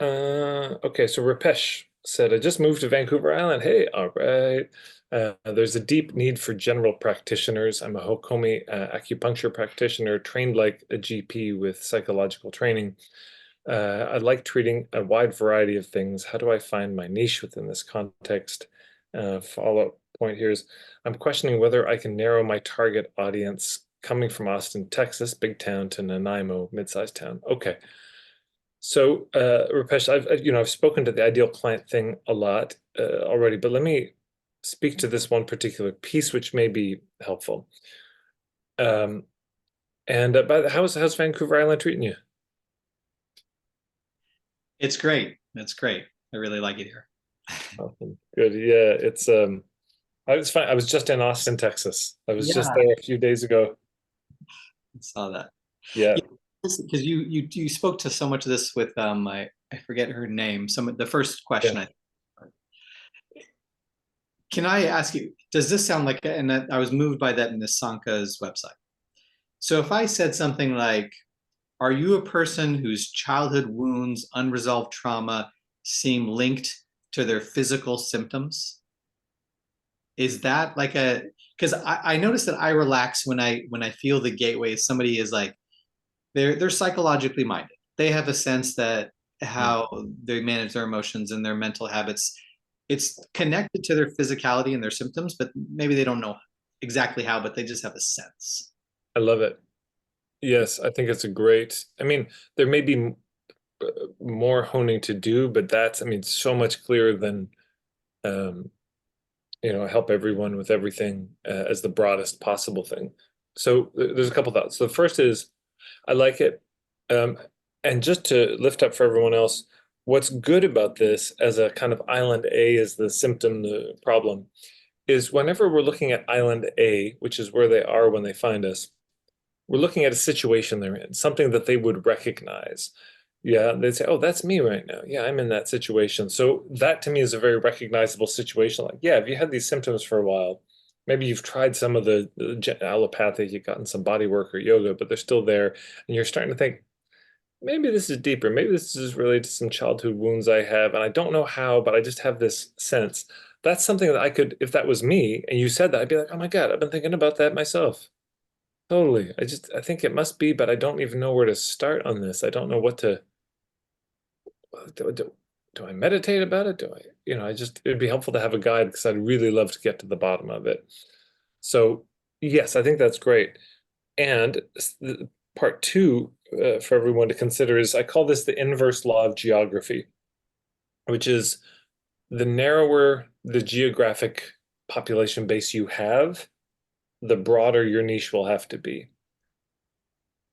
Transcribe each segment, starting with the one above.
Okay, so Rupesh said, I just moved to Vancouver Island. Hey, all right. There's a deep need for general practitioners. I'm a Hakomi acupuncture practitioner trained like a GP with psychological training. I like treating a wide variety of things. How do I find my niche within this context? Follow-up point here is I'm questioning whether I can narrow my target audience coming from Austin, Texas, big town, to Nanaimo, mid-sized town. Okay. So, Rupesh, I've spoken to the ideal client thing a lot already, but let me speak to this one particular piece, which may be helpful. Um, and how's Vancouver Island treating you? It's great. It's great. I really like it here. Awesome. Good. Yeah, I was fine. I was just in Austin, Texas. I was just Yeah, there a few days ago. I saw that. Yeah, Yeah, because you spoke to so much of this with I forget her name. The first yeah. question I can I ask you, does this sound like, and I was moved by that in Nisanka's website. So if I said something like, are you a person whose childhood wounds, unresolved trauma seem linked to their physical symptoms? Is that like a, because I notice that I relax when I feel the gateway. Somebody is like, they're psychologically minded. They have a sense that Mm. how they manage their emotions and their mental habits, it's connected to their physicality and their symptoms, but maybe they don't know exactly how, but they just have a sense. I love it. Yes, I think it's a great. I mean, there may be more honing to do, but I mean, so much clearer than um, help everyone with everything as the broadest possible thing. So there's a couple thoughts. So the first is I like it. Um, and just to lift up for everyone else, what's good about this as a kind of island A is the symptom, the problem, is whenever we're looking at island A, which is where they are when they find us, we're looking at a situation they're in, something that they would recognize. Yeah, they'd say, "Oh, that's me right now. Yeah, I'm in that situation." So that to me is a very recognizable situation. Like, yeah, if you had these symptoms for a while, maybe you've tried some of the allopathic, you've gotten some body work or yoga, but they're still there, and you're starting to think, maybe this is deeper. Maybe this is related to some childhood wounds I have, and I don't know how, but I just have this sense. That's something that I could, if that was me, and you said that, I'd be like, "Oh my God, I've been thinking about that myself." Totally. I think it must be, but I don't even know where to start on this. I don't know what to do I meditate about it? Do I, it'd be helpful to have a guide because I'd really love to get to the bottom of it. So, yes, I think that's great. And part two for everyone to consider is I call this the inverse law of geography, which is the narrower the geographic population base you have, the broader your niche will have to be.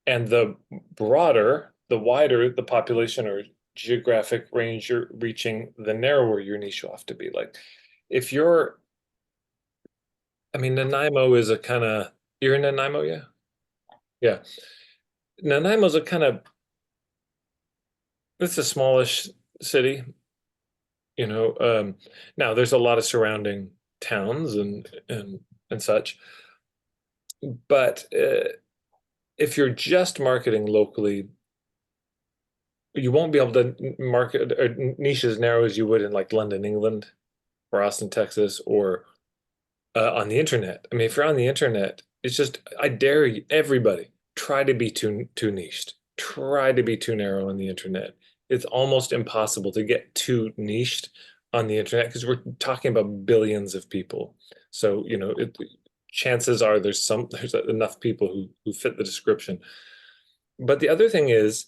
And the wider the population or geographic range you're reaching, the narrower your niche will have to be. Like if you're, I mean, Nanaimo is a kind of, you're in Nanaimo, yeah? Yeah. Nanaimo's a kind of, it's a smallish city, you know. Now there's a lot of surrounding towns and such, but if you're just marketing locally, you won't be able to market or niche as narrow as you would in like London, England, or Austin, Texas, or on the internet. I mean, if you're on the internet, it's just I dare you, everybody, try to be too niched. Try to be too narrow on the internet. It's almost impossible to get too niched on the internet because we're talking about billions of people. So, chances are there's enough people who fit the description. But the other thing is,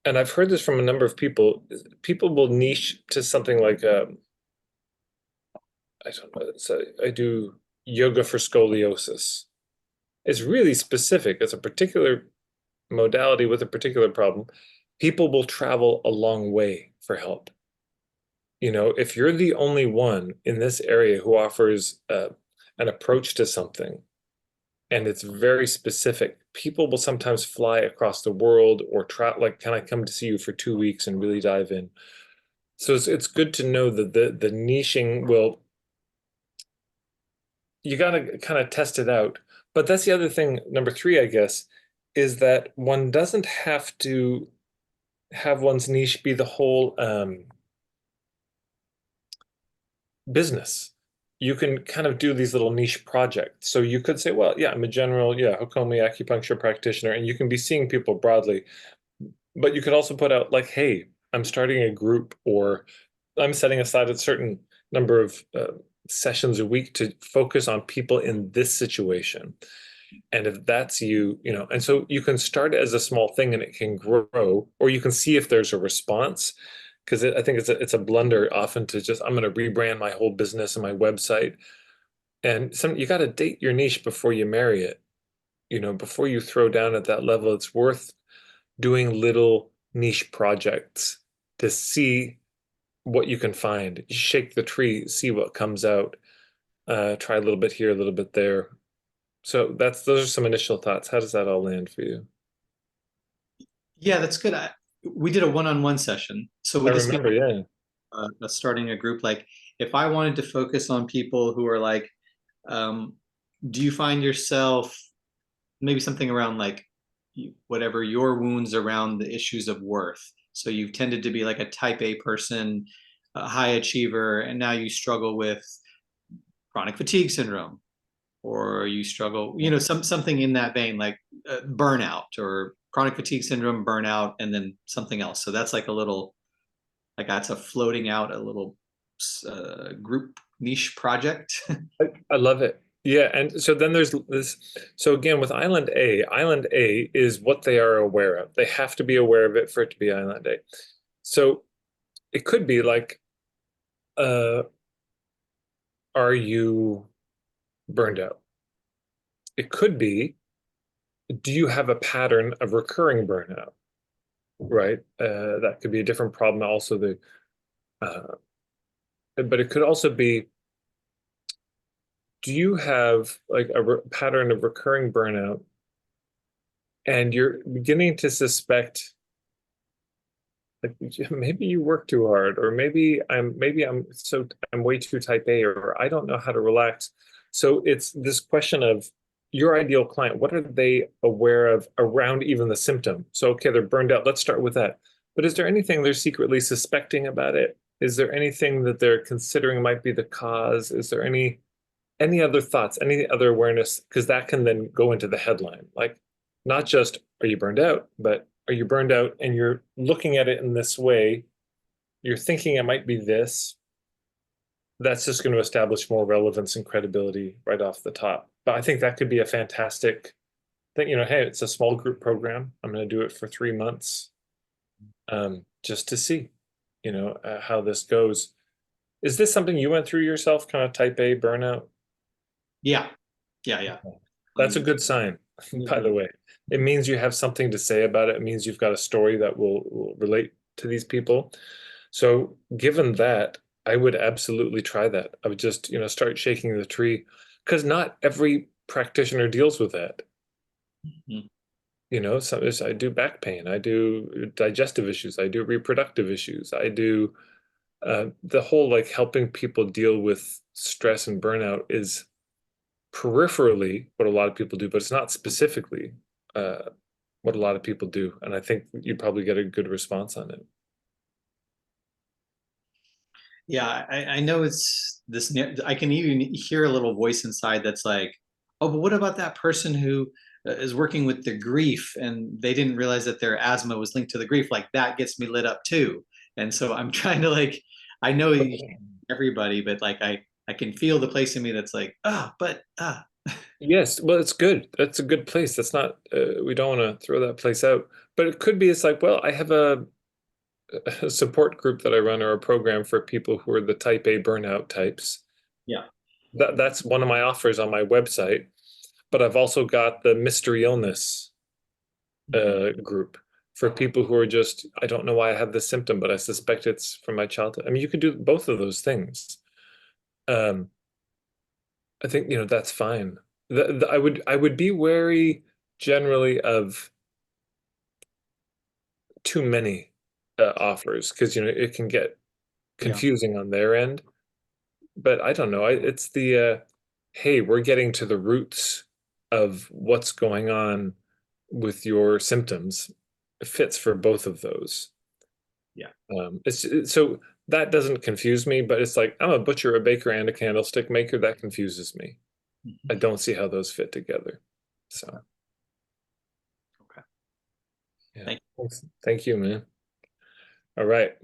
and I've heard this from a number of people, people will niche to something like I don't know. I do yoga for scoliosis. It's really specific. It's a particular modality with a particular problem. People will travel a long way for help. If you're the only one in this area who offers an approach to something and it's very specific, people will sometimes fly across the world or try, like, can I come to see you for 2 weeks and really dive in? So it's good to know that the niching will you got to kind of test it out. But that's the other thing, number three, I guess, is that one doesn't have to. have one's niche be the whole business. You can kind of do these little niche projects. So you could say, well, yeah, I'm a general, yeah, Hakomi acupuncture practitioner, and you can be seeing people broadly. But you could also put out like, hey, I'm starting a group, or I'm setting aside a certain number of sessions a week to focus on people in this situation. And if that's you, and so you can start as a small thing and it can grow, or you can see if there's a response. Because I think it's a blunder often to just, I'm going to rebrand my whole business and my website. And you got to date your niche before you marry it. Before you throw down at that level, it's worth doing little niche projects to see what you can find. You shake the tree, see what comes out. Try a little bit here, a little bit there. So those are some initial thoughts. How does that all land for you? Yeah, that's good. We did a one-on-one session. So I would this be remember, yeah. starting a group? Like, if I wanted to focus on people who are like, um, do you find yourself maybe something around like whatever your wounds around the issues of worth? So you've tended to be like a type A person, a high achiever, and now you struggle with chronic fatigue syndrome, or you struggle, something in that vein, like burnout or chronic fatigue syndrome, burnout, and then something else. So that's like a little, like that's a floating out a little group niche project. I love it. Yeah, and so then there's this. So again, with Island A is what they are aware of. They have to be aware of it for it to be Island A. So it could be like, uh, are you burned out? It could be, do you have a pattern of recurring burnout? Right? That could be a different problem. Also, uh, but it could also be, do you have like a pattern of recurring burnout, and you're beginning to suspect like maybe you work too hard, or maybe I'm way too type A, or I don't know how to relax. So it's this question of your ideal client. What are they aware of around even the symptom? So okay, they're burned out. Let's start with that. But is there anything they're secretly suspecting about it? Is there anything that they're considering might be the cause? Is there any other thoughts, any other awareness? Because that can then go into the headline. Like, not just are you burned out, but are you burned out and you're looking at it in this way? You're thinking it might be this. That's just going to establish more relevance and credibility right off the top. But I think that could be a fantastic thing. Hey, it's a small group program. I'm going to do it for 3 months, just to see, how this goes. Is this something you went through yourself, kind of type A burnout? Yeah, yeah. That's a good sign, by the way. It means you have something to say about it. It means you've got a story that will relate to these people. So, given that, I would absolutely try that. I would just, start shaking the tree, because not every practitioner deals with that. Mhm. I do back pain, I do digestive issues, I do reproductive issues, I do the whole like helping people deal with stress and burnout is peripherally what a lot of people do, but it's not specifically uh, what a lot of people do. And I think you probably get a good response on it. Yeah, I know it's this. I can even hear a little voice inside that's like, "Oh, but what about that person who is working with the grief and they didn't realize that their asthma was linked to the grief? Like that gets me lit up too." And so I'm trying to like, I know everybody, but like I can feel the place in me that's like, ah, but ah, Yes, well, it's good. That's a good place. That's not, we don't want to throw that place out. But it could be, it's like, well, I have a support group that I run, or a program for people who are the type A burnout types. yeah. That's one of my offers on my website. But I've also got the mystery illness Mhm. group for people who are just, I don't know why I have this symptom, but I suspect it's from my childhood. I mean, you could do both of those things. Um, I think, that's fine. I would be wary generally of too many offers, because it can get Yeah. confusing on their end. But I don't know. It's the hey, we're getting to the roots of what's going on with your symptoms. It fits for both of those. Yeah. So that doesn't confuse me, but it's like I'm a butcher, a baker, and a candlestick maker. That confuses me. I don't see how those fit together. So Okay. yeah, Thank thank you, man. All right.